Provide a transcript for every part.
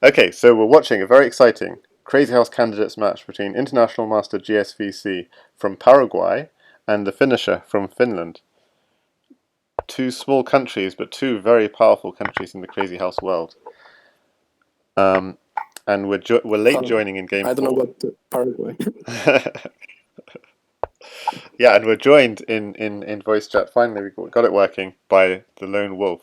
Okay, so we're watching a very exciting Crazyhouse Candidates match between International Master gsvc from Paraguay and TheFinnisher from Finland. Two small countries, but two very powerful countries in the Crazyhouse world. And we're late joining in game I don't know 4. what Paraguay. Yeah, and we're joined in voice chat. Finally, we got it working by the lone wolf.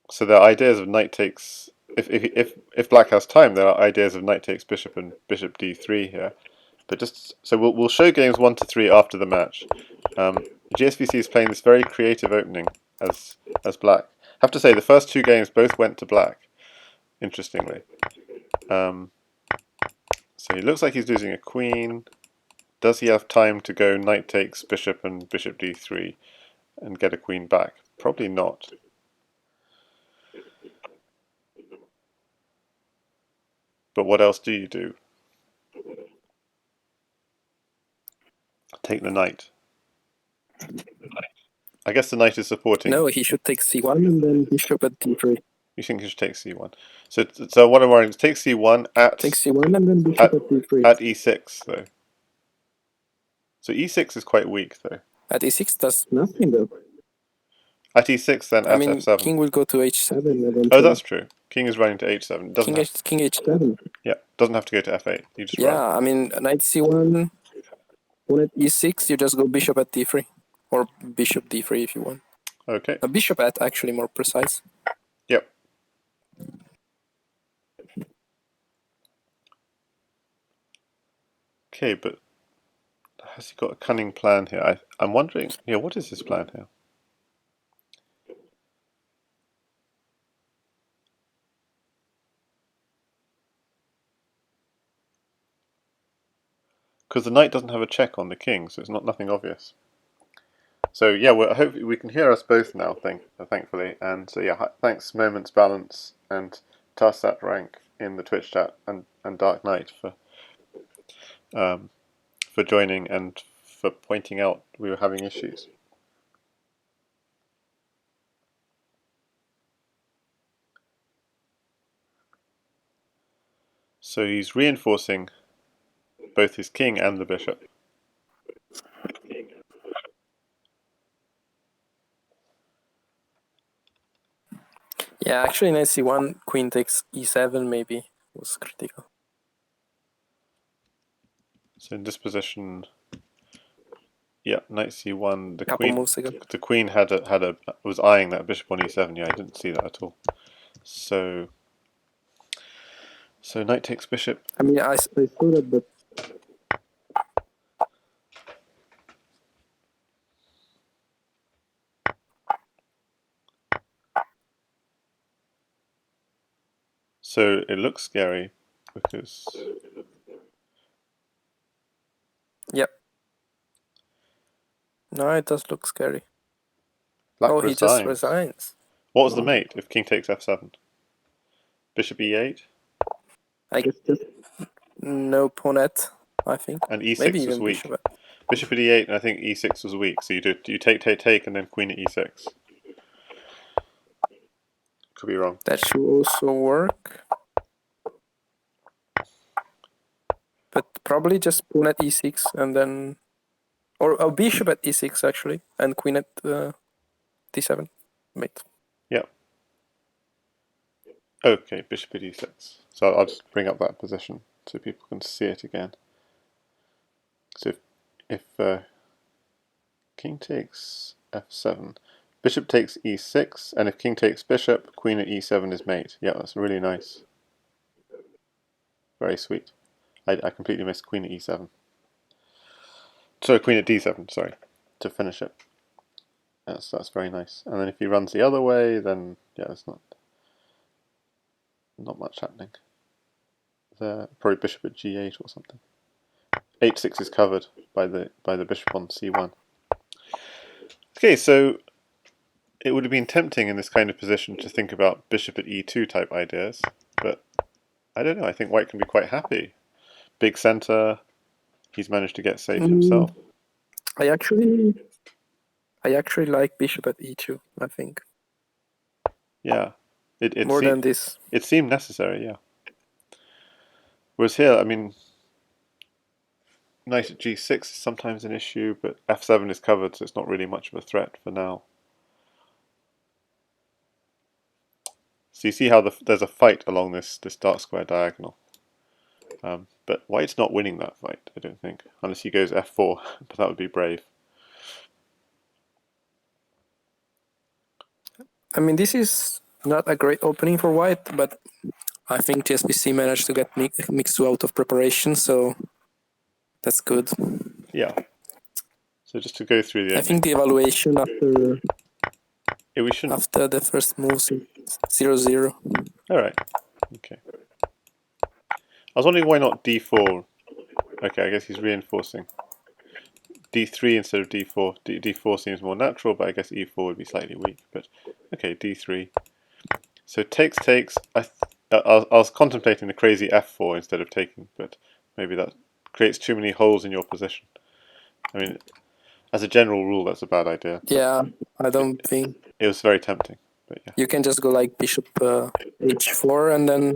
So there are ideas of knight takes. If black has time, there are ideas of knight takes bishop and bishop d3 here. But just so we'll show games 1 to 3 after the match. GSVC is playing this very creative opening as black. I have to say the first two games both went to black. Interestingly, so he looks like he's losing a queen. Does he have time to go knight takes bishop and bishop d3 and get a queen back? Probably not. But what else do you do? Take the knight. I guess the knight is supporting. No, he should take c1 and then bishop at d3. You think he should take c1? So what I'm worrying is take c1 at Take c1 and then bishop at d3. At e6 though. So e6 is quite weak though. At e6 does nothing though. At e6 then at f7. King will go to h7 eventually. Oh, that's true. King is running to h7. King h7. Yeah, doesn't have to go to f8. You just run. I mean, knight c1. When at e6, you just go bishop at d3. Or bishop d3 if you want. Okay. A bishop at, actually, more precise. Yep. Okay, but has he got a cunning plan here? I'm wondering, what is his plan here? Because the knight doesn't have a check on the king, so it's nothing obvious. So yeah, hopefully we can hear us both now, thankfully. And so yeah, thanks Moments Balance and Tarsat Rank in the Twitch chat and Dark Knight for joining and for pointing out we were having issues. So he's reinforcing both his king and the bishop. Yeah, actually knight c1, queen takes e7 maybe was critical. So in this position, yeah, knight c1. The queen was eyeing that bishop on e7. Yeah, I didn't see that at all. So knight takes bishop. I mean, I saw that, but so it looks scary because. Yep. No, it does look scary. Black he just resigns. What was the mate if king takes f7? Bishop e8? I guess just no pawnette, I think. And e6 maybe was even weak. Bishop at e8, and I think e6 was weak. So you take, and then queen at e6. Could be wrong. That should also work. But probably just pawn at e6 and then... Or bishop at e6 actually, and queen at d7. Mate. Yeah. Okay, bishop at e6. So I'll just bring up that position so people can see it again. So if king takes f7, bishop takes e6, and if king takes bishop, queen at e7 is mate. Yeah, that's really nice. Very sweet. I completely missed queen at e7. Sorry, queen at d7, sorry, to finish it. That's very nice. And then if he runs the other way, then yeah, there's not much happening. Probably bishop at g8 or something. h6 is covered by the bishop on c1. Okay, so it would have been tempting in this kind of position to think about bishop at e2 type ideas, but I don't know. I think white can be quite happy. Big center. He's managed to get safe himself. I actually like bishop at e2, I think. Yeah, it more seemed than this. it seemed necessary. Yeah. Whereas here, I mean, knight at g6 is sometimes an issue, but f7 is covered, so it's not really much of a threat for now. So you see how there's a fight along this dark square diagonal. But white's not winning that fight, I don't think, unless he goes f4, but that would be brave. I mean, this is not a great opening for white, but I think gsvc managed to get mixed out of preparation, so that's good. Yeah. So just to go through the I opening. think the evaluation after Yeah, we shouldn't. after the first moves is 0-0. All right. Okay. I was wondering why not d4. Okay, I guess he's reinforcing. d3 instead of d4. D4 seems more natural, but I guess e4 would be slightly weak. But okay, d3. So takes. I was contemplating the crazy f4 instead of taking, but maybe that creates too many holes in your position. I mean, as a general rule, that's a bad idea. Yeah, I don't think It was very tempting, but yeah. you can just go like bishop h4 and then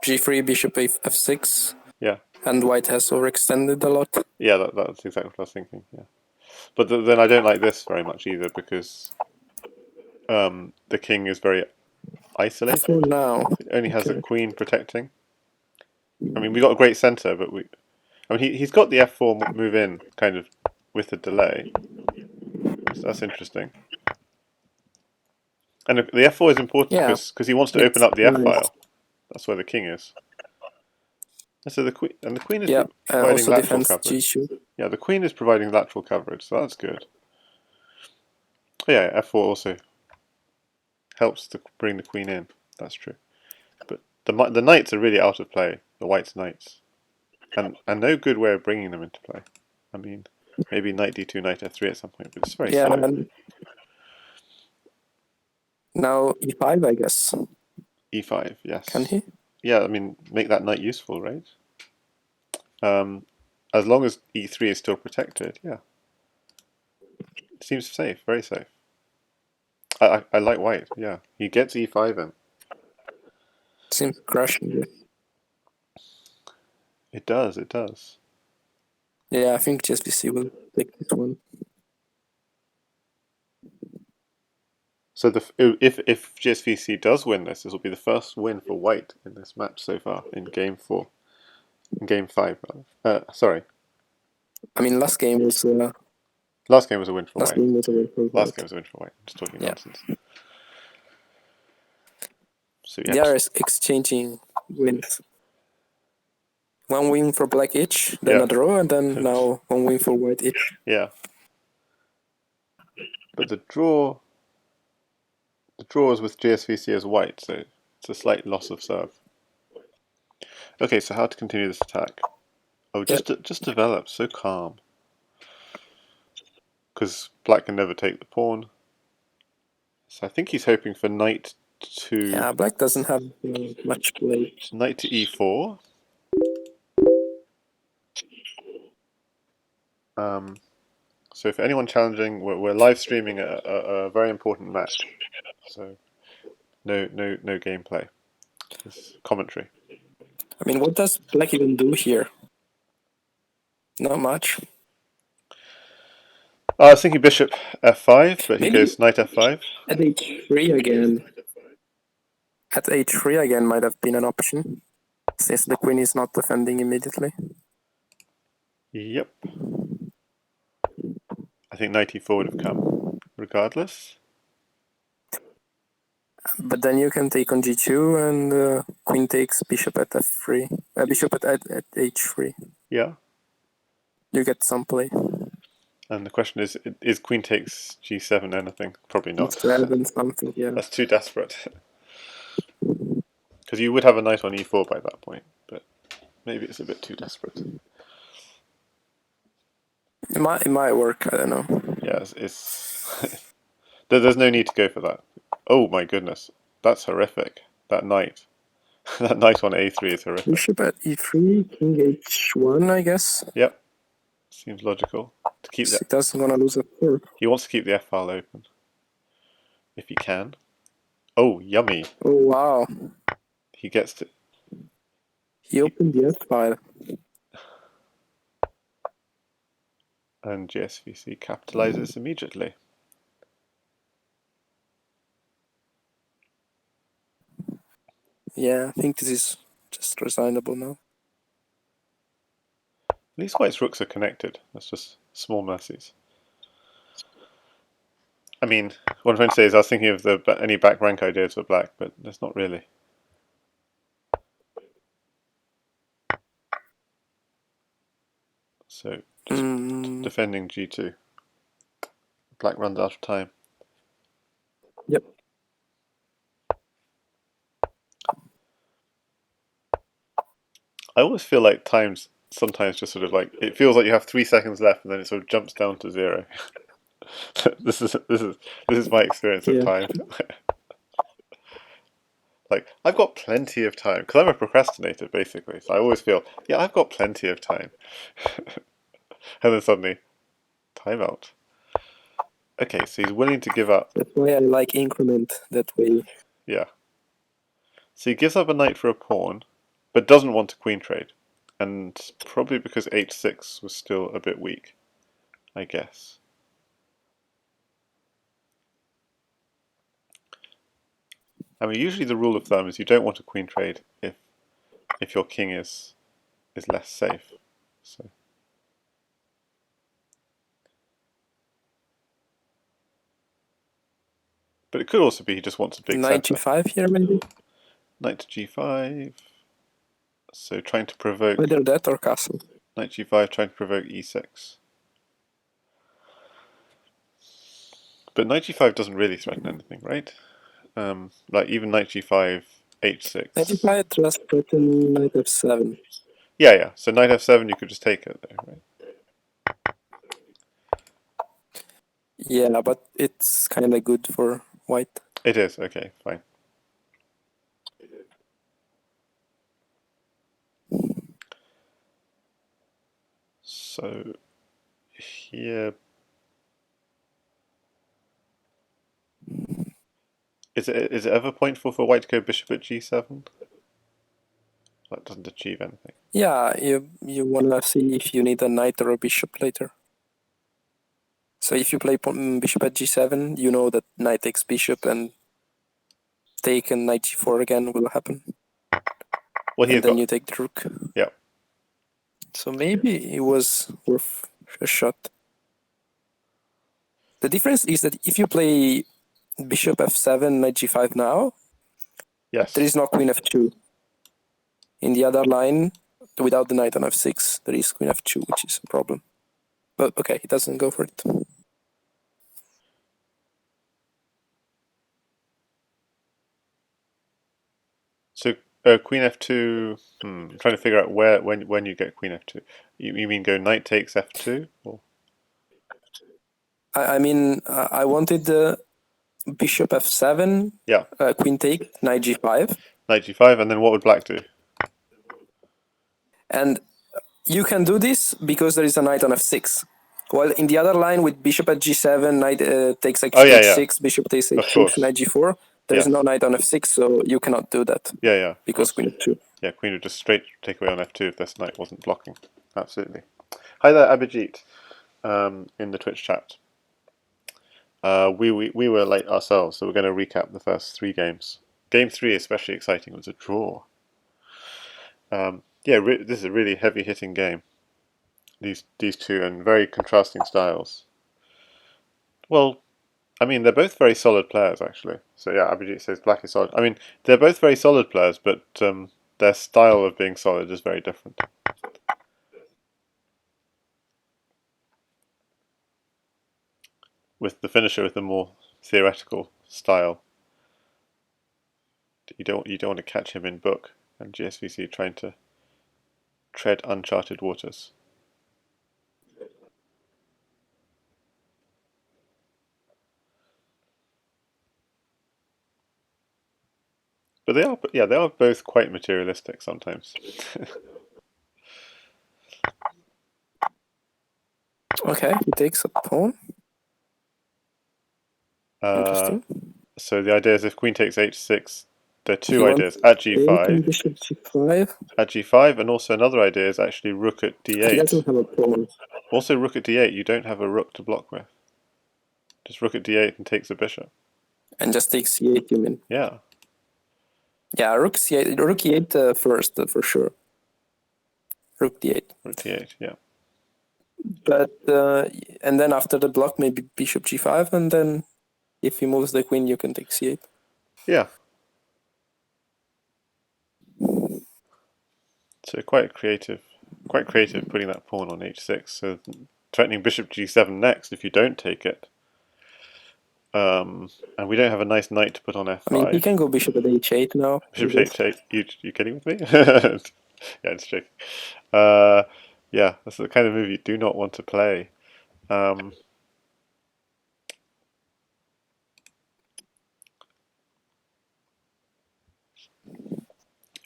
g3, bishop f6. Yeah. And white has overextended a lot. Yeah, that's exactly what I was thinking. Yeah, but then I don't like this very much either because the king is very isolated. For now, It only has a okay. queen protecting. I mean, we got a great center, but I mean, he's got the f4 move in kind of with a delay. So that's interesting. And the f4 is important Yeah, because he wants to open it's up the f nice. file. That's where the king is. And so the queen is Yeah, and providing also lateral defense coverage. g2. Yeah, the queen is providing lateral coverage, so that's good. But yeah, f4 also helps to bring the queen in. That's true. But the knights are really out of play. The white's knights, and no good way of bringing them into play. I mean, maybe knight d2, knight f3 at some point, but it's very Yeah, slow. and now e5, I guess. e5, yes. Can he? Yeah, I mean, make that knight useful, right? As long as e3 is still protected, yeah. It seems safe, very safe. I like white, yeah. He gets e5 in. Seems crashing. It does, it does. Yeah, I think gsvc will take this one. So if gsvc does win this will be the first win for white in this match so far in game 4. In game 5, rather. Sorry. I mean, last game was Last game was a win for white. a win for Last white. game was a win for white. I'm just talking Yeah, nonsense. So they are exchanging wins. One win for black each, then yeah, a draw, and then now one win for white each. yeah. But the draw is with gsvc as white, so it's a slight loss of serve. Okay, so how to continue this attack? Oh, just develop. So calm. Because black can never take the pawn. So I think he's hoping for knight to... Yeah, black doesn't have much play. Knight to e4. So for anyone challenging, we're live streaming a very important match. So no gameplay. It's commentary. I mean, what does black even do here? Not much. I was thinking bishop f5, but he Maybe goes knight f5. at h3 again. At h3 again might have been an option, since the queen is not defending immediately. Yep. I think knight e4 would have come, regardless. But then you can take on g2 and queen takes bishop at f3. Bishop at h3. Yeah. You get some play. And the question is queen takes g7 anything? Probably not. G7 something, yeah. That's too desperate. Because you would have a knight on e4 by that point, but maybe it's a bit too desperate. It might work, I don't know. Yeah, there's no need to go for that. Oh my goodness, that's horrific. That knight. That knight on a3 is horrific. Bishop at e3, king h1, I guess. Yep. Seems logical. To keep that. He doesn't want to lose a fork. He wants to keep the f file open. If he can. Oh, yummy! Oh wow. He gets to. He opened the S file. And gsvc capitalizes immediately. Yeah, I think this is just resignable now. At least white's rooks are connected. That's just small mercies. I mean, what I'm trying to say is I was thinking of any back rank ideas for black, but there's not really. So just defending g2. Black runs out of time. Yep. I always feel like time's sometimes just sort of like it feels like you have 3 seconds left, and then it sort of jumps down to 0. This is my experience of Yeah. time. Like I've got plenty of time because I'm a procrastinator basically. So I always feel, yeah, I've got plenty of time, and then suddenly, timeout. Okay, so he's willing to give up. That's why I like increment that way. Yeah. So he gives up a knight for a pawn, but doesn't want to queen trade, and probably because h6 was still a bit weak, I guess. I mean, usually the rule of thumb is you don't want a queen trade if your king is less safe. So. But it could also be he just wants a big Knight center. g5 here, maybe? Knight to g5. So trying to provoke. Either that or castle. Knight g5 trying to provoke e6. But knight g5 doesn't really threaten anything, right? Like even knight g5, h6. Knight g5 just threaten knight f7. Yeah, yeah. So knight f7 you could just take it there, right? Yeah, but it's kind of good for white. It is, okay, fine. So here, is it ever pointful for white to go bishop at g7? That doesn't achieve anything. Yeah, you wanna see if you need a knight or a bishop later. So if you play bishop at g7, you know that knight takes bishop and take and knight g4 again will happen. Well, And then you take the rook. Yeah. So maybe it was worth a shot. The difference is that if you play bishop f7, knight g5 now, Yes. there is no queen f2. In the other line, without the knight on f6, there is queen f2, which is a problem. But okay, he doesn't go for it. So queen f2. I'm trying to figure out when you get queen f2. You mean go knight takes f2? Or? I mean, I wanted the bishop f7, Yeah. queen take, knight g5. Knight g5, and then what would black do? And you can do this because there is a knight on f6. While in the other line with bishop at g7, knight takes Oh yeah, yeah. h6, bishop takes Of h6, course. knight g4, there is Yes. no knight on f6, so you cannot do that. Yeah, yeah. Of Because course. queen f2. Yeah, queen would just straight take away on f2 if this knight wasn't blocking. Absolutely. Hi there, Abhijit, in the Twitch chat. We were late ourselves, so we're going to recap the first 3 games. Game 3, especially exciting, was a draw. Yeah, this is a really heavy-hitting game. These two, and very contrasting styles. Well, I mean, they're both very solid players, actually. So yeah, Abhijit says black is solid. I mean, they're both very solid players, but their style of being solid is very different. With TheFinnisher with a more theoretical style, you don't want to catch him in book, and GSVC trying to tread uncharted waters. But they are both quite materialistic sometimes. Okay, he takes a pawn. Interesting. So the idea is if queen takes h6, there are He two ideas. wants At take and g5, bishop g5. at g5, and also another idea is actually rook at He d8. doesn't have a pawn. Also rook at d8, you don't have a rook to block with. Just rook at d8 and takes a bishop. And just take c8, you mean? Yeah. Yeah, rook c8, rook e8 first, for sure. Rook d8. Rook d8, yeah. But, and then after the block, maybe bishop g5, and then if he moves the queen, you can take c8. Yeah. So quite creative putting that pawn on h6. So threatening bishop g7 next if you don't take it. And we don't have a nice knight to put on f5. I mean, he can go bishop at h8 now. Bishop at h8. You kidding with me? Yeah, it's tricky. Yeah, that's the kind of move you do not want to play.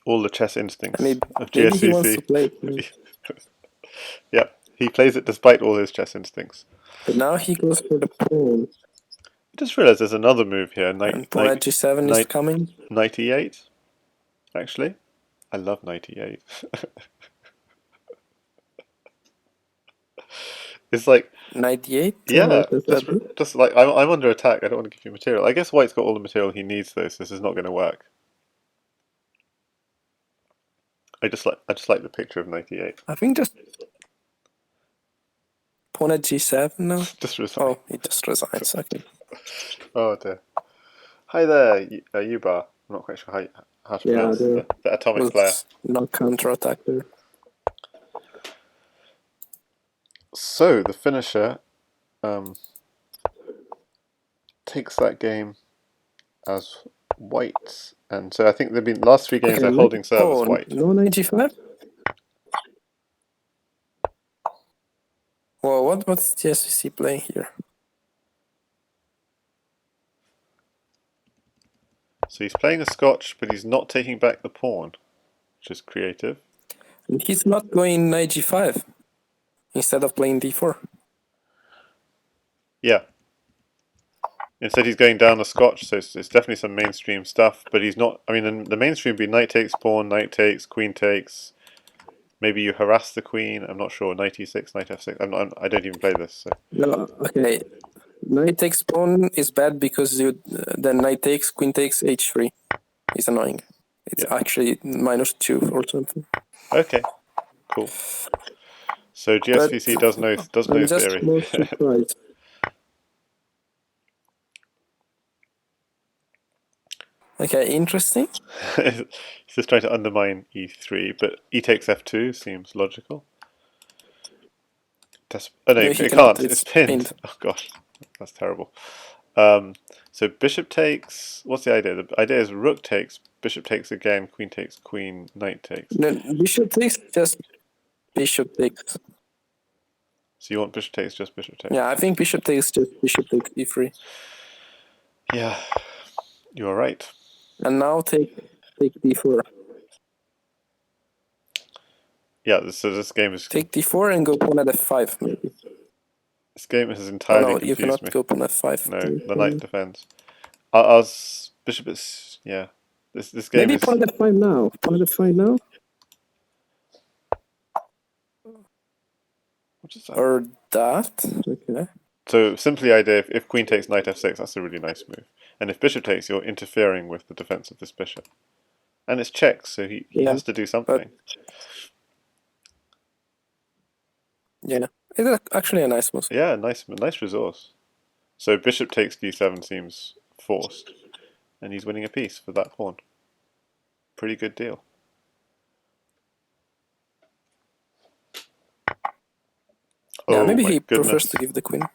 All the chess instincts of Maybe he wants to gsvc. play. Yeah, he plays it despite all his chess instincts. But now he goes for the pawn. I just realised there's another move here. And pawn at g7 is coming. Knight e8, actually. I love knight e8. It's like Knight d8? yeah, Oh, just like I'm under attack. I don't want to give you material. I guess White's got all the material he needs though, so this is not going to work. I just like the picture of knight e8. I think just pawn at g7 now. Just resign. Oh, he just resigns. Okay. Oh dear. Hi there, Yubar. I'm not quite sure how to pronounce the atomic player. No counter-attack there. So the finisher takes that game as White, and so I think they've been last three games they're holding serve as White. No knight g5. Well, what's gsvc playing here? So he's playing a Scotch, but he's not taking back the pawn, which is creative. And he's not going knight g5 instead of playing d4. Yeah. Instead he's going down the Scotch, so it's definitely some mainstream stuff, but he's not... I mean, the mainstream would be knight takes pawn, knight takes, queen takes. Maybe you harass the queen, I'm not sure. Knight e6, knight f6. I don't even play this. So. No, okay. Knight takes pawn is bad because then knight takes, queen takes, h3. It's annoying. It's actually -2 or something. Okay, cool. So gsvc does know theory. More surprised. Okay, interesting. He's just trying to undermine e3, but e takes f2 seems logical. Oh no, it can't. It's pinned. Oh gosh, that's terrible. So bishop takes. What's the idea? The idea is rook takes, bishop takes again, queen takes, queen, knight takes. No, bishop takes, just bishop takes. So you want bishop takes, just bishop takes? Yeah, I think bishop takes, just bishop takes d3. Yeah, you are right. And now take d4. Yeah, so this game is... Take d4 and go pawn at f5, maybe. This game has entirely confused me. You cannot go pawn f5. No, the knight defends. Ours bishop is... yeah. This game maybe is... pawn at f5 now. Pawn at f5 now? What is that? Or that. Okay. So simply idea, if queen takes knight f6, that's a really nice move. And if bishop takes, you're interfering with the defense of this bishop. And it's checks, so he has to do something. Yeah, it's actually a nice move. Yeah, nice resource. So bishop takes d7 seems forced. And he's winning a piece for that pawn. Pretty good deal. Yeah, maybe he prefers to give the queen.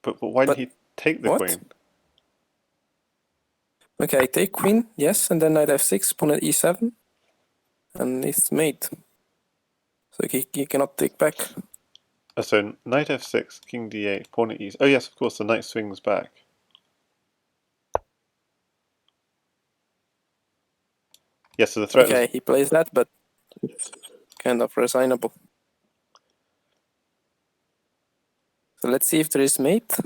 But why did he take the queen? Okay, take queen, yes, and then knight f6, pawn at e7, and it's mate. So he cannot take back. So knight f6, king d8, pawn at e7. Oh yes, of course, the knight swings back. Yes, so the threat. Okay, he plays that, but it's kind of resignable. So let's see if there is mate.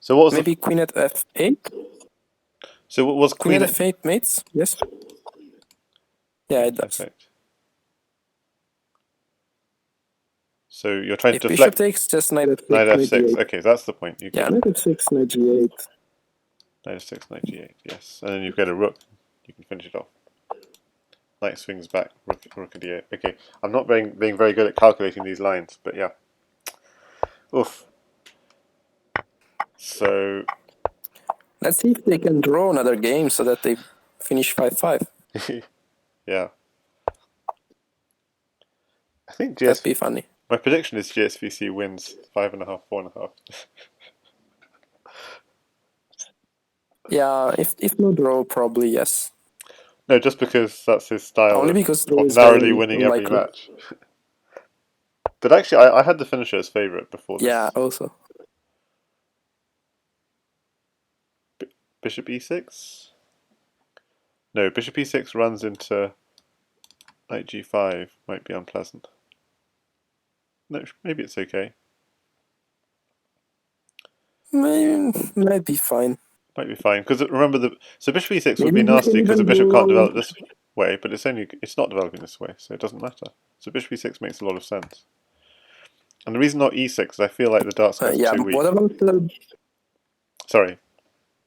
So what was Maybe queen at f8? So what was Queen queen at f8 mates? Yes. Yeah, it does. Perfect. So you're trying If to bishop deflect takes, just knight f6, knight knight f6. g8. Okay, that's the point. You Yeah, get knight f6, knight g8. knight f6, knight g8. Yes, and then you get a rook. You can finish it off. Knight swings back, rook at d8. Okay, I'm not being very good at calculating these lines, but yeah. Oof. So Let's see if they can draw another game so that they finish 5-5. yeah, I think That'd be funny. my prediction is GSVC wins 5.5, 4.5. Yeah, if no draw, probably yes. No, just because that's his style Only because draw of is narrowly very winning every unlikely. match. But actually, I had TheFinnisher as favourite before this. Yeah, also. Bishop e6? No, bishop e6 runs into knight g5. Might be unpleasant. No, maybe it's okay. Might be fine. Might be fine because remember so bishop e6 would Maybe be you can nasty because the even bishop can't go. develop this way, but it's not developing this way, so it doesn't matter. So bishop e6 makes a lot of sense. And the reason not e6 is I feel like the dark square is Yeah, too what weak. about the. Sorry,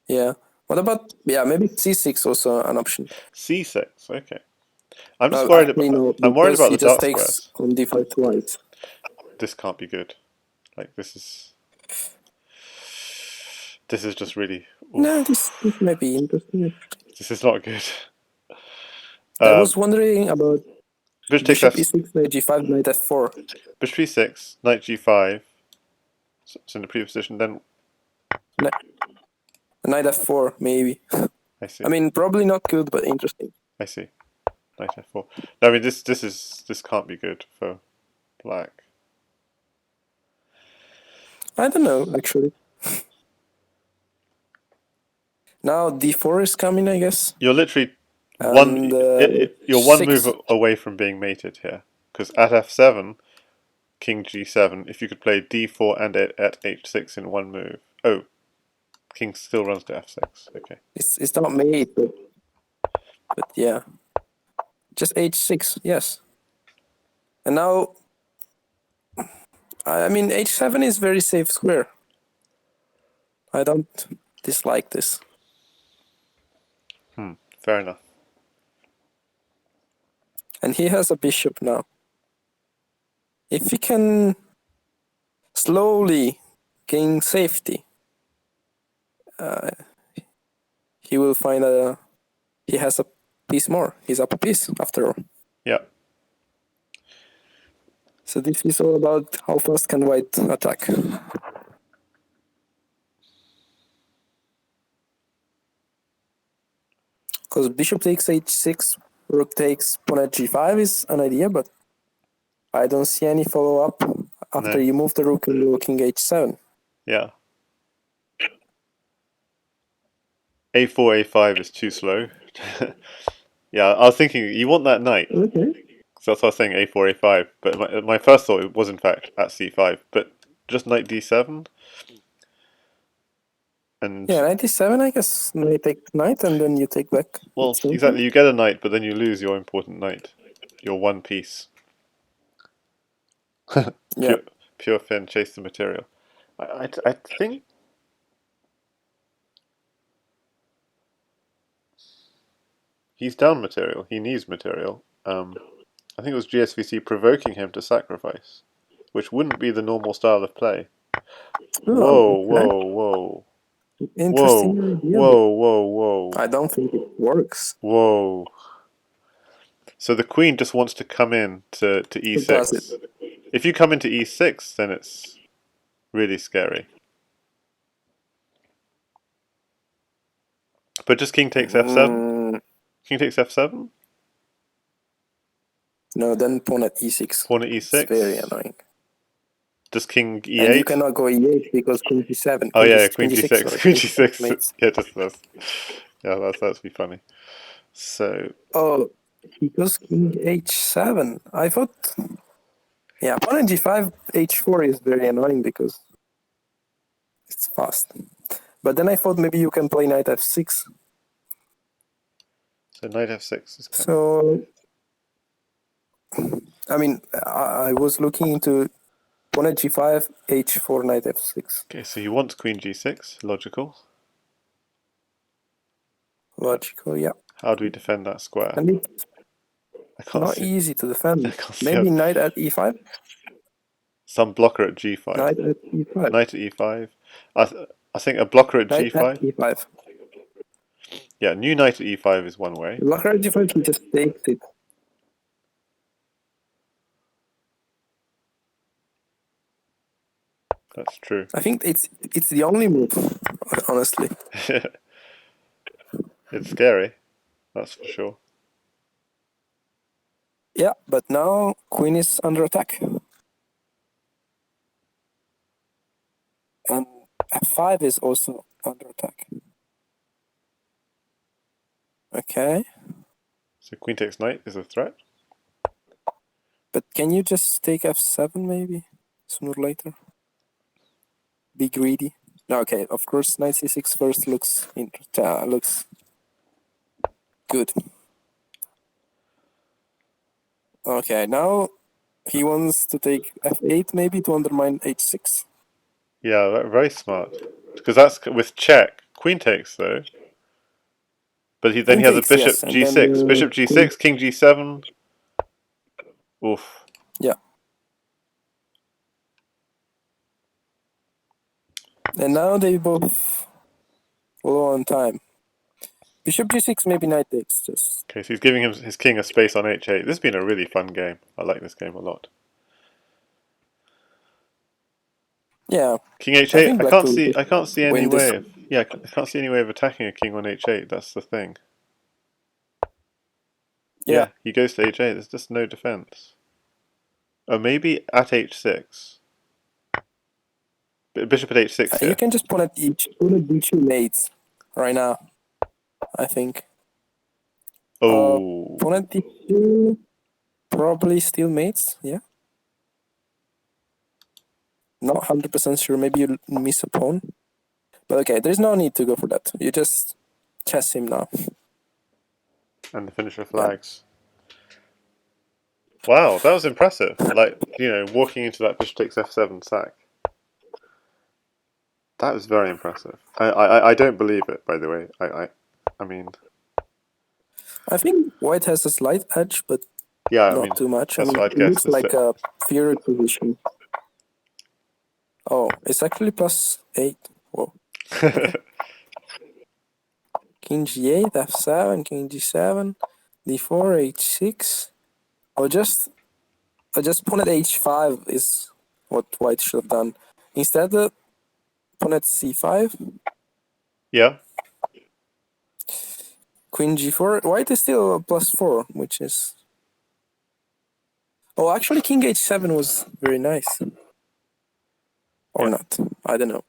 Yeah. What about. Yeah, maybe c6 also an option. c6. Okay, I'm just No, worried actually, about no, the because he just dark takes squares. on d5 twice. This can't be good. Like this is just really. No, Oof. this might be interesting. This is not good. I was wondering about Bishop takes bishop f. e6, knight g5, knight f4. Bishop e6, knight g5. So it's in the previous position. Then Knight f4, maybe. I see. I mean, probably not good, but interesting. I see. Knight f4. No, I mean this can't be good for black. I don't know, actually. Now d4 is coming, I guess. You're literally And you're one move 6. away from being mated here. Because at f7, king g7. If you could play d4 and at h6 in one move. Oh, king still runs to f6. Okay. It's not mate, but yeah. Just h6, yes. And now, I mean, h7 is very safe square. I don't dislike this. Fair enough. And he has a bishop now. If he can slowly gain safety, he will find he has a piece more. He's up a piece after all. Yeah. So this is all about how fast can white attack. Because bishop takes h6, rook takes pawn at g5 is an idea, but I don't see any follow-up after No. you move the rook and go king h7. Yeah. a4, a5 is too slow. Yeah, I was thinking you want that knight. Okay. So that's why I was saying a4, a5. But my first thought it was in fact at c5. But just knight d7 and Yeah, knight e7, I guess. Knight take knight, and then you take back. well, exactly. You get a knight, but then you lose your important knight, your one piece. Yeah. Pure fin, chase the material. I think he's down material. He needs material. I think it was GSVC provoking him to sacrifice, which wouldn't be the normal style of play. Oh, Whoa, okay. whoa, whoa. Interesting Whoa, idea, but whoa, whoa, whoa, I don't think it works. whoa. So the queen just wants to come in to It does it. e6. If you come into e6, then it's really scary. But just king takes f7? King takes f7? No, then pawn at e6. Pawn at It's very e6? annoying. Just king And you e8? cannot go e8 because queen g7. Oh yeah, Queen queen g6, g6. sorry. Queen Queen g6 g6. mates. Yeah, just this. Yeah, that's be funny. So Oh, he goes king h7. I thought... Yeah, pawn at g5, h4 is very annoying because It's fast. But then I thought maybe you can play knight f6. So knight f6 is coming. So, I mean, I was looking into pawn at g5, h4, knight f6. Okay, so you want queen g6, logical. Logical, yeah. How do we defend that square? And it's I can't not see. easy to I defend. can't see Maybe knight at e5? some blocker at g5. Knight at e5. Knight at e5. I think a blocker at Knight at g5. e5. Yeah, new knight at e5 is one way. Blocker at g5, he just takes it. That's true. I think it's the only move, honestly. It's scary, that's for sure. Yeah, but now queen is under attack. And f5 is also under attack. Okay. So queen takes knight is a threat. But can you just take f7 maybe? Sooner or later? Be greedy. Okay, of course knight c6 first looks good. Okay, now he wants to take f8 maybe to undermine h6. Yeah, very smart. Because that's with check. Queen takes though. But then Queen he has a takes, bishop yes, and then g6. Bishop queen. g6, king g7. Oof. Yeah. And now they both low on time. Bishop g6, maybe knight takes, just. Okay, so he's giving his king a space on h8. This has been a really fun game. I like this game a lot. Yeah. King I h8. think I black can't will see. I can't see any win this. way of. Yeah, I can't see any way of attacking a king on h8. That's the thing. Yeah. Yeah, he goes to h8. There's just no defense. Or maybe at h6. Bishop at h6 You here. can just pawn at d2 mates right now, I think. Oh. Pawn at d2, probably still mates, yeah. Not 100% sure, maybe you miss a pawn. But okay, there's no need to go for that. You just chess him now. And the finisher Yeah. flags. Wow, that was impressive. Like, walking into that bishop takes f7 sack. That was very impressive. I don't believe it, by the way. I mean, I think white has a slight edge, but yeah, I mean, not too much. I that's mean, what I'd it guess. looks like a favored position. Oh, it's actually +8. Whoa. Okay. King g8, f7, king g7, d4, h6. Or just pawn at h5 is what white should have done. Instead, pawn at c5, Yeah. queen g4. White is still +4, which is. Oh, actually, king h7 was very nice. Or Yeah. not. I don't know.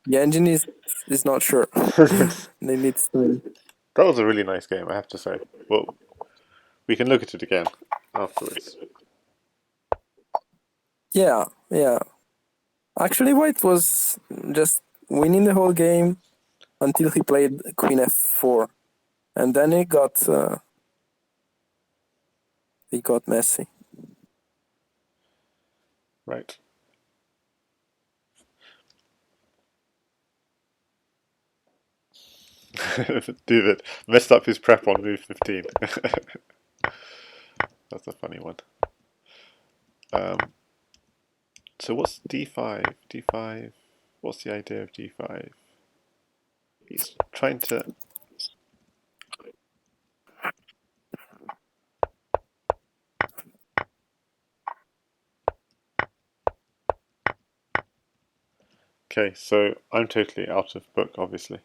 The engine is not sure. They need time. That was a really nice game, I have to say. Well, we can look at it again afterwards. Yeah, yeah. Actually, white was just winning the whole game until he played queen f4, and then it got messy. Right. David messed up his prep on move 15. That's a funny one. So what's d5? d5. What's the idea of d5? He's trying to. Okay, so I'm totally out of book, obviously.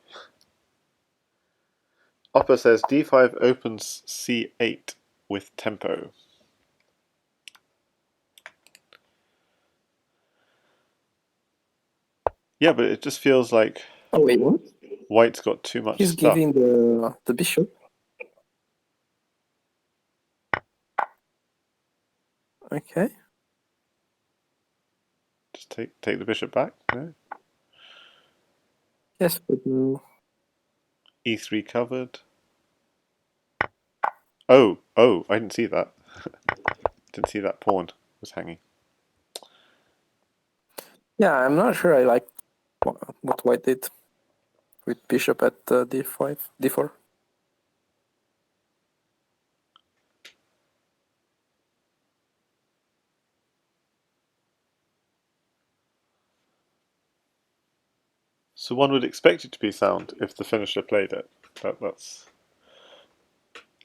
Opper says d5 opens c8 with tempo. Yeah, but it just feels like Oh wait, what? white's got too much He's stuff. giving the bishop. Okay. Just take the bishop back. No? Yes, but E3 covered. Oh, I didn't see that. Didn't see that pawn was hanging. yeah, I'm not sure I like what white did with bishop at d5, d4. So one would expect it to be sound if the finisher played it. That's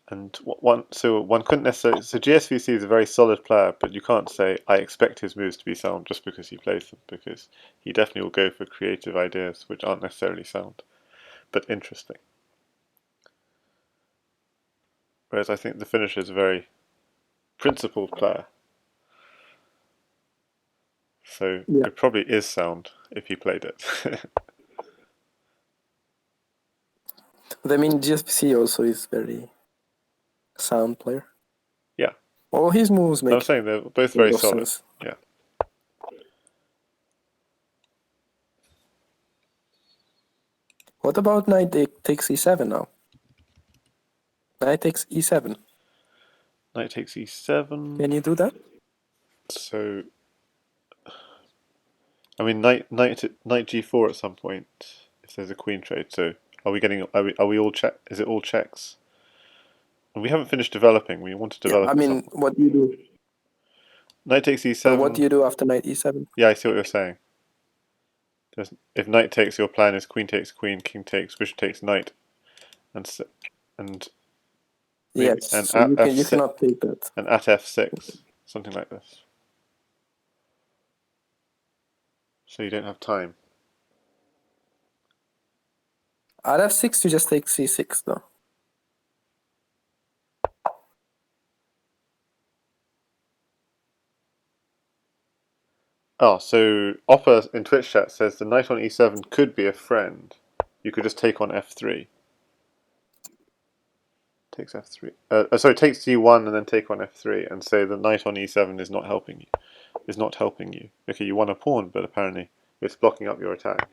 and one couldn't necessarily. So GSVC is a very solid player, but you can't say I expect his moves to be sound just because he plays them, because he definitely will go for creative ideas which aren't necessarily sound, but interesting. Whereas I think the finisher is a very principled player, so Yeah, it probably is sound if he played it. but I mean GSPC also is very sound player. Yeah, All his moves I'm make saying they're both a lot very of solid. sense. Yeah. What about knight takes e7 now? Knight takes e7. Knight takes e7. Can you do that? So, I mean, knight g4 at some point if there's a queen trade. So, are we getting? Are we all check? Is it all checks? And we haven't finished developing. We want to Yeah, I develop at some mean, point. what do you do? Knight takes But what do e7. you do after knight e7? Yeah, I see what you're saying. If knight takes, your plan is queen takes queen, king takes, bishop takes knight, and maybe Yes, and so at you f6 cannot take that. and at f6, something like this. So you don't have time. At f6 you just take c6 though. Oh, so Opper in Twitch chat says the knight on e7 could be a friend. You could just take on f3. Takes f3. Sorry, takes g1 and then take on f3 and say the knight on e7 is not helping you. Is not helping you. Okay, you won a pawn, but apparently it's blocking up your attack.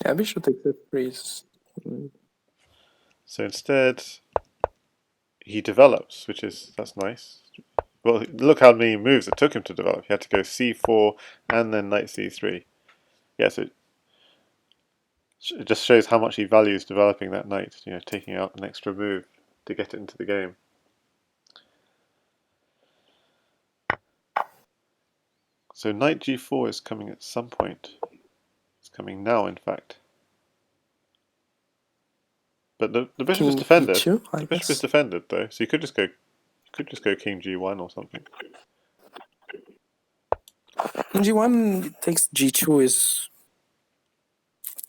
Yeah, bishop takes f3 is... So instead, he develops, that's nice. Well, look how many moves it took him to develop. He had to go c4 and then knight c3. Yeah, so it just shows how much he values developing that knight. You know, taking out an extra move to get it into the game. So knight g4 is coming at some point. It's coming now, in fact. But the bishop is King defended. e2, I The bishop is guess. defended though, so you could just go king g1 or something. King g1 takes g2 is...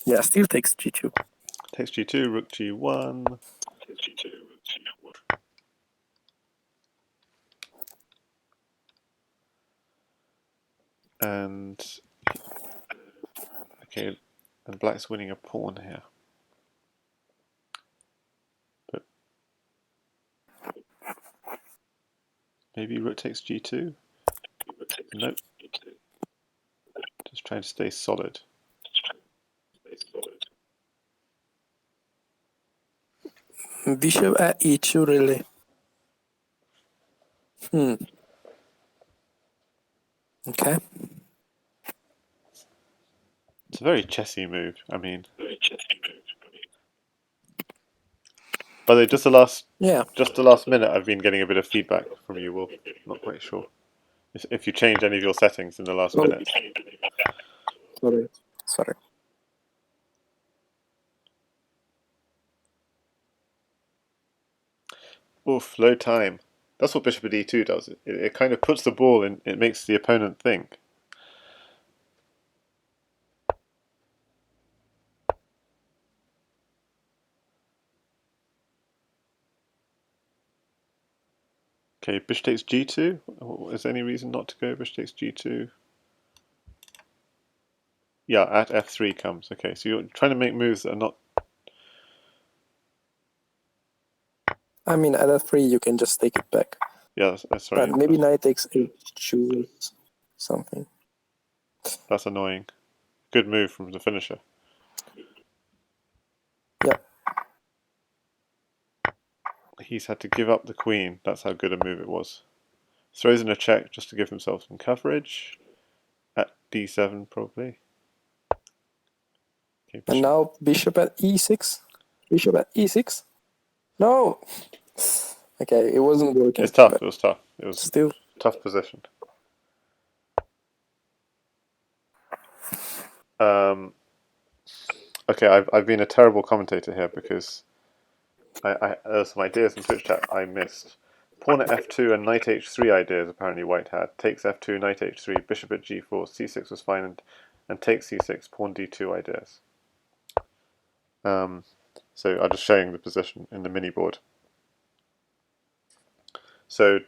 Yeah, still takes g2. Takes g2, rook g1. And okay, and black's winning a pawn here. But maybe rook takes g2? Nope. Just trying to stay solid. Bishop at e2, really. Okay. It's a very chessy move. I mean, by the way, Yeah. just the last minute, I've been getting a bit of feedback from you, Wolf. Not quite sure if you changed any of your settings in the last Oh, minute. sorry. Sorry. Oof, low time. That's what bishop at e2 does. It kind of puts the ball in. It makes the opponent think. Okay, bishop takes g2. Is there any reason not to go bishop takes g2? Yeah, at f3 comes. Okay, so you're trying to make moves that are not... I mean, at f3 you can just take it back. Yeah, sorry. But maybe knight takes h2 or something. That's annoying. Good move from the finisher. Yeah. He's had to give up the queen. That's how good a move it was. Throws in a check just to give himself some coverage. At d7 probably. Okay, And now bishop at e6. Bishop at e6. No. Okay, it wasn't working. It's tough. It was tough. It was still a tough position. Okay, I've been a terrible commentator here because there were some ideas in Twitch chat I missed. Pawn at f2 and knight h3 ideas apparently white had. Takes f2, knight h3, bishop at g4, c6 was fine, and takes c6, pawn d2 ideas. So I'm just showing the position in the mini board. So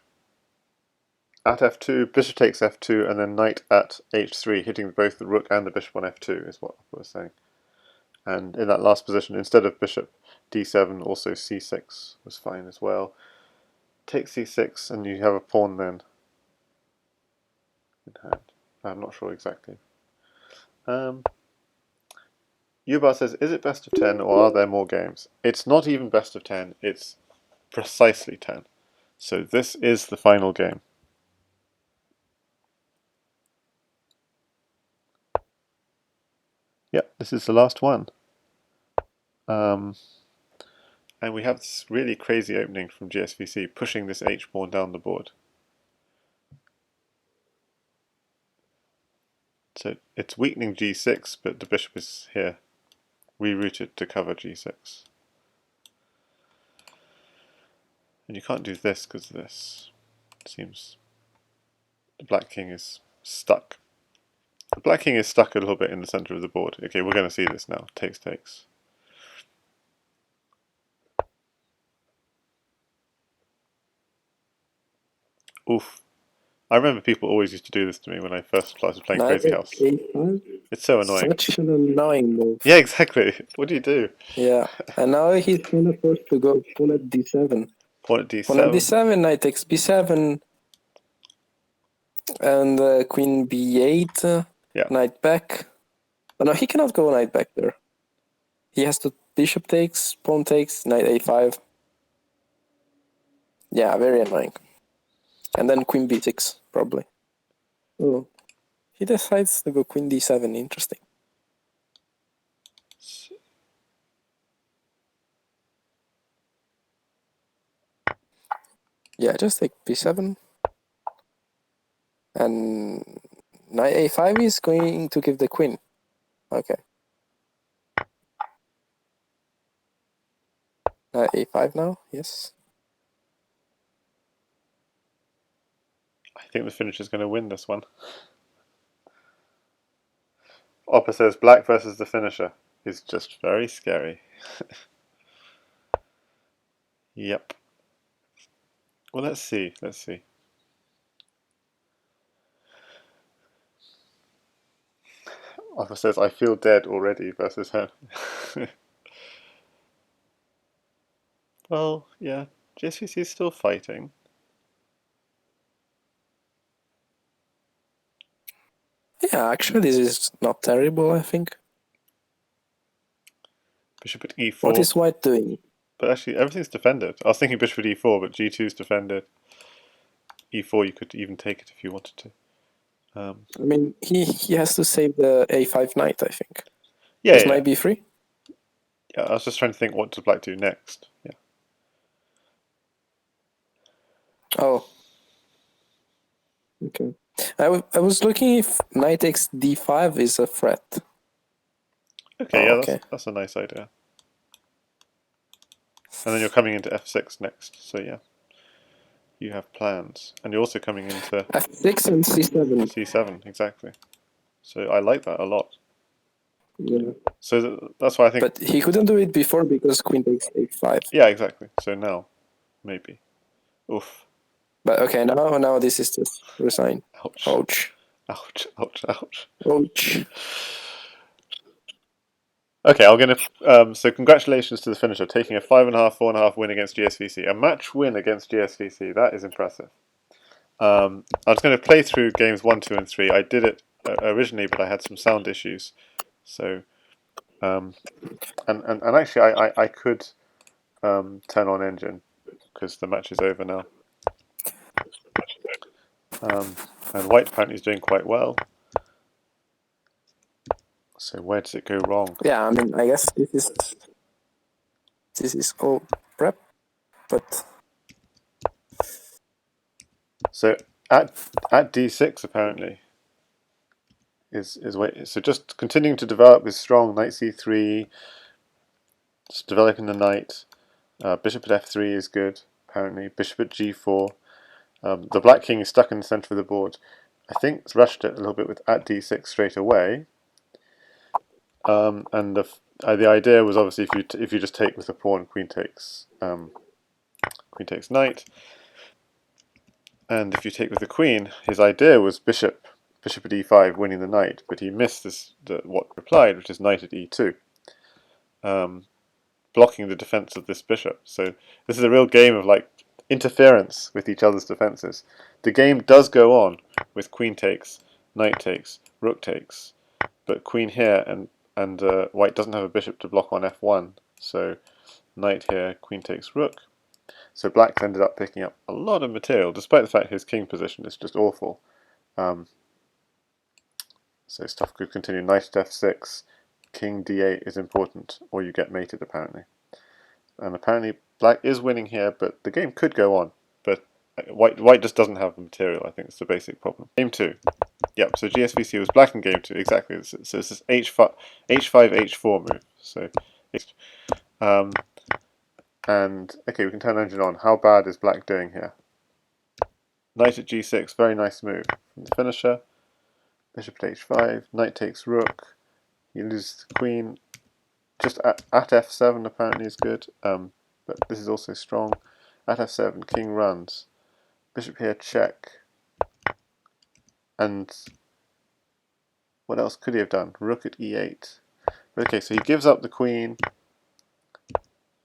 at f2, bishop takes f2, and then knight at h3, hitting both the rook and the bishop on f2 is what I was saying. And in that last position, instead of bishop d7, also c6 was fine as well. Take c6, and you have a pawn then in hand. I'm not sure exactly. Yubar says, is it best of 10 or are there more games? It's not even best of 10, it's precisely 10. So this is the final game. Yeah, this is the last one. And we have this really crazy opening from gsvc, pushing this h-pawn down the board. So it's weakening g6, but the bishop is here, rerouted to cover g6. And you can't do this because this seems... the black king is stuck. The black king is stuck a little bit in the center of the board. Okay, we're going to see this now. Takes, takes. Oof. I remember people always used to do this to me when I first started playing Crazyhouse. It's so annoying. Such an annoying move. Yeah, exactly. What do you do? Yeah, and now he's kind of forced to go pawn at d7. Pawn at d7. Pawn at d7, knight takes b7, and queen b8, yeah. Knight back. Oh, no, he cannot go knight back there. He has to bishop takes, pawn takes, knight a5. Yeah, very annoying. And then queen b6, probably. Oh, he decides to go queen d7, interesting. Yeah, just take b7. And knight a5 is going to give the queen. Okay. Knight a5 now, yes. I think the finisher is going to win this one. Oppa says black versus the finisher is just very scary. Yep. Well, let's see. Let's see. Oppa says I feel dead already versus her. Well, yeah. gsvc is still fighting. Yeah, actually, this is not terrible, I think. Bishop at e4. What is white doing? But actually, everything's defended. I was thinking bishop at e4, but g2 is defended. e4, you could even take it if you wanted to. I mean, he has to save the a5 knight, I think. Yeah, Is yeah. knight b3? Yeah, I was just trying to think what does black do next. Yeah. Oh. Okay. I was looking if knight takes d5 is a threat. Okay, oh, yeah, okay. That's a nice idea. And then you're coming into f6 next, so yeah. You have plans. And you're also coming into f6 and c7. c7, exactly. So I like that a lot. Yeah. So that's why I think... But he couldn't do it before because queen takes a5. Yeah, exactly. So now, maybe. Oof. But okay, now this is just resign. Ouch. Ouch. Ouch, ouch, ouch. Ouch. Okay, I'm gonna. So congratulations to the finisher, taking a 5.5, 4.5 win against GSVC. A match win against GSVC. That is impressive. I was going to play through games 1, 2, and 3. I did it originally, but I had some sound issues. So, and actually, I could turn on engine because the match is over now. And white apparently is doing quite well. So where does it go wrong? Yeah, I mean, I guess this is all prep, but So at d6 apparently is wait. So just continuing to develop with strong knight c3, just developing the knight. Bishop at f3 is good apparently. Bishop at g4. The black king is stuck in the center of the board. I think it's rushed it a little bit with at d6 straight away. And the idea was obviously if you just take with the pawn, queen takes knight, and if you take with the queen, his idea was bishop at e5, winning the knight, but he missed what replied, which is knight at e2, blocking the defense of this bishop. So this is a real game of like interference with each other's defenses. The game does go on with queen takes, knight takes, rook takes, but queen here and white doesn't have a bishop to block on f1, so knight here, queen takes rook. So black's ended up picking up a lot of material, despite the fact his king position is just awful. So stuff could continue. Knight at f6, king d8 is important, or you get mated apparently. And apparently black is winning here, but the game could go on. But white just doesn't have the material, I think it's the basic problem. Game 2. Yep, so GSVC was black in game 2, exactly. So this is h5, h4 move. So, and okay, we can turn engine on. How bad is black doing here? Knight at g6, very nice move from the finisher. Bishop at h5, knight takes rook. You lose the queen. Just at f7 apparently is good, but this is also strong. At f7, king runs. Bishop here, check. And what else could he have done? Rook at e8. Okay, so he gives up the queen,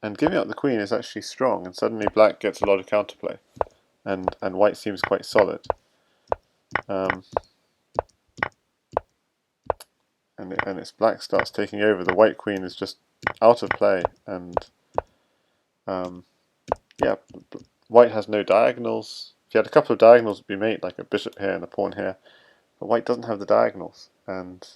and giving up the queen is actually strong, and suddenly black gets a lot of counterplay, and white seems quite solid. And its black starts taking over. The white queen is just out of play, and yeah, white has no diagonals. If you had a couple of diagonals, it'd be mate, like a bishop here and a pawn here. But white doesn't have the diagonals, and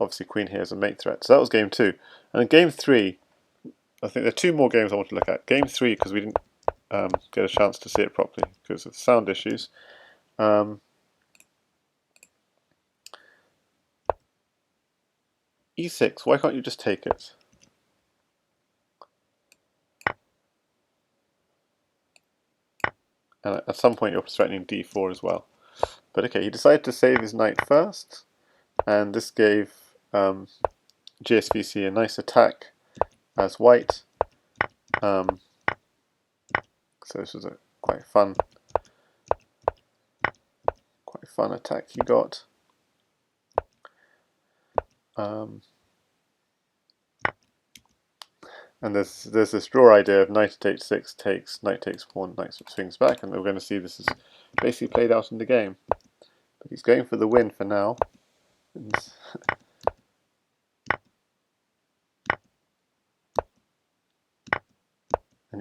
obviously queen here is a mate threat. So that was game 2. And in game 3, I think there are 2 more games I want to look at. Game 3, because we didn't get a chance to see it properly because of sound issues. E6, why can't you just take it? And at some point you're threatening d4 as well. But okay, he decided to save his knight first, and this gave GSVC a nice attack as white. So this was a quite fun attack he got. And there's this draw idea of knight at h6 takes, knight takes pawn, knight swings back, and we're going to see this is basically played out in the game. But he's going for the win for now. And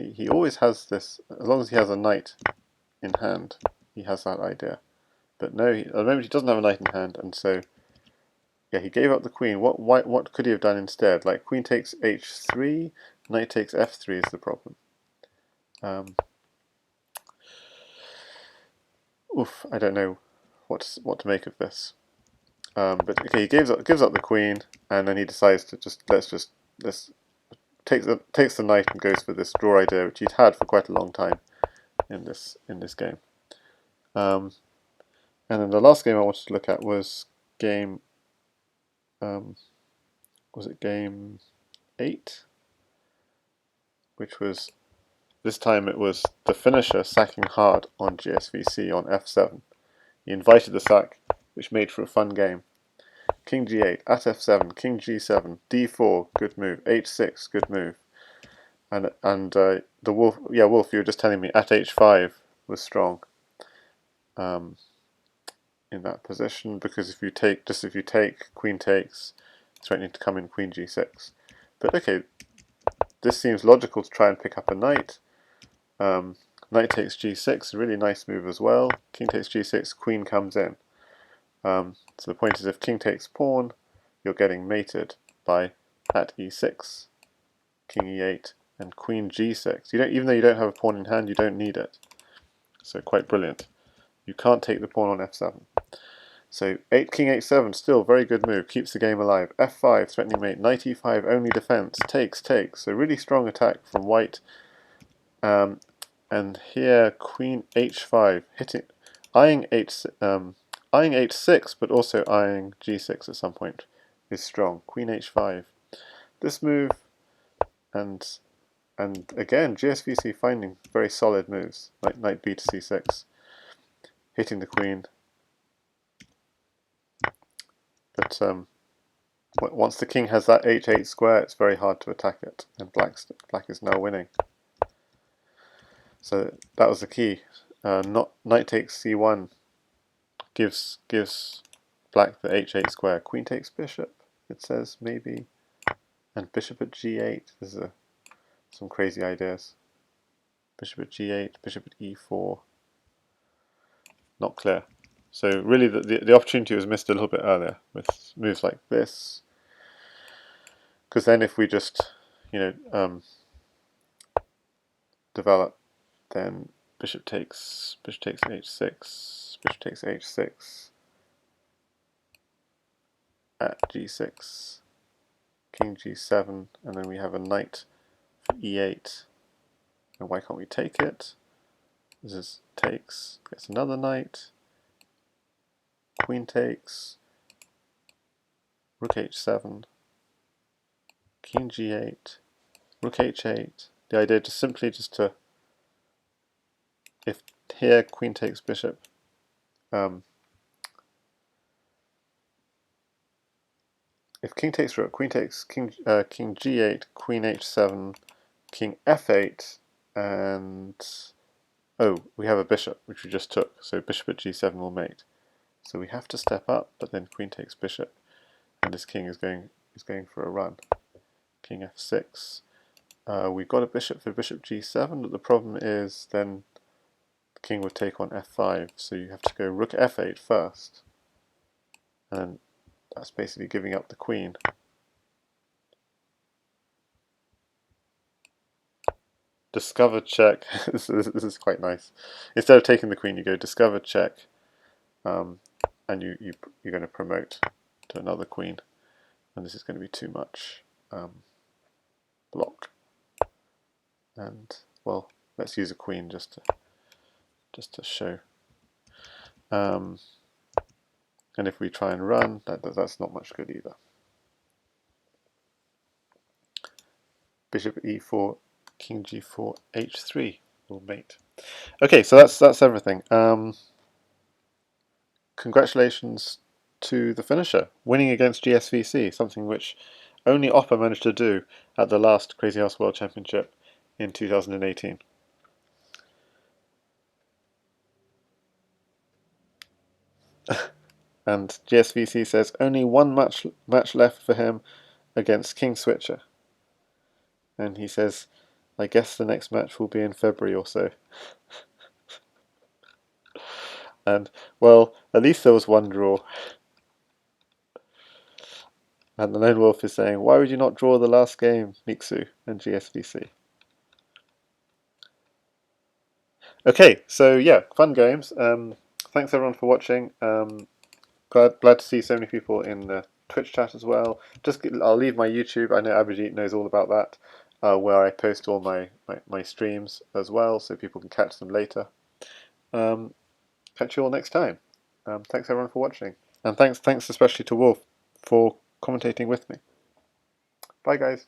he always has this, as long as he has a knight in hand, he has that idea. But no, at the moment he doesn't have a knight in hand, and so yeah, he gave up the queen. What could he have done instead? Like queen takes h3, knight takes f3 is the problem. I don't know what to make of this. But okay, he gives up the queen, and then he decides to let's takes the knight and goes for this draw idea, which he'd had for quite a long time in this game. And then the last game I wanted to look at was game. Was it game 8? Which was this time it was the finisher sacking hard on GSVC on f7. He invited the sack, which made for a fun game. king g8, at f7, king g7, d4, good move, h6, good move. And the wolf, yeah, Wolf, you were just telling me at h5 was strong in that position, because if you take, queen takes, threatening to come in queen g6. But okay, this seems logical to try and pick up a knight. Knight takes g6, a really nice move as well. King takes g6, queen comes in. So the point is, if king takes pawn, you're getting mated by at e6, king e8, and queen g6. Even though you don't have a pawn in hand, you don't need it. So quite brilliant. You can't take the pawn on f7. So king h7, still very good move, keeps the game alive. f5, threatening mate. Knight e5, only defense. Takes. So really strong attack from white. And here queen h5, eyeing h6, but also eyeing g6 at some point is strong. Queen h5. This move, and again GSVC finding very solid moves, like knight b to c6, hitting the queen. But once the king has that h8 square, it's very hard to attack it, and black is now winning. So that was the key. Knight takes c1 gives black the h8 square. Queen takes bishop, it says, maybe, and bishop at g8. This is some crazy ideas. Bishop at g8, bishop at e4. Not clear. So really, the opportunity was missed a little bit earlier with moves like this. Because then, if we just, develop, then bishop takes h6, bishop takes h6 at g6, king g7, and then we have a knight for e8. And why can't we take it? This is takes, gets another knight, queen takes, rook h7, king g8, rook h8. The idea is simply to, if here queen takes bishop, if king takes rook, queen takes king g8, queen h7, king f8, and oh, we have a bishop which we just took, so bishop at g7 will mate. So we have to step up, but then queen takes bishop, and this king is going for a run. King f6. We've got a bishop for bishop g7, but the problem is then the king would take on f5, so you have to go rook f8 first, and that's basically giving up the queen. Discover check. this is quite nice. Instead of taking the queen, you go discover check, and you're going to promote to another queen, and this is going to be too much block. And well, let's use a queen just to show. And if we try and run, that's not much good either. Bishop e4, king g4, h3 will mate. Okay, so that's everything. Congratulations to TheFinnisher, winning against GSVC, something which only Opper managed to do at the last Crazyhouse World Championship in 2018. And GSVC says only one match left for him against King Switcher. And he says, I guess the next match will be in February or so. And, well, at least there was one draw. And the Lone Wolf is saying, why would you not draw the last game, Mixu and GSVC? Okay, so yeah, fun games. Thanks everyone for watching. Glad to see so many people in the Twitch chat as well. I'll leave my YouTube. I know Abhijit knows all about that, where I post all my streams as well, so people can catch them later. Catch you all next time. Thanks everyone for watching, and thanks especially to Wolf for commentating with me. Bye guys.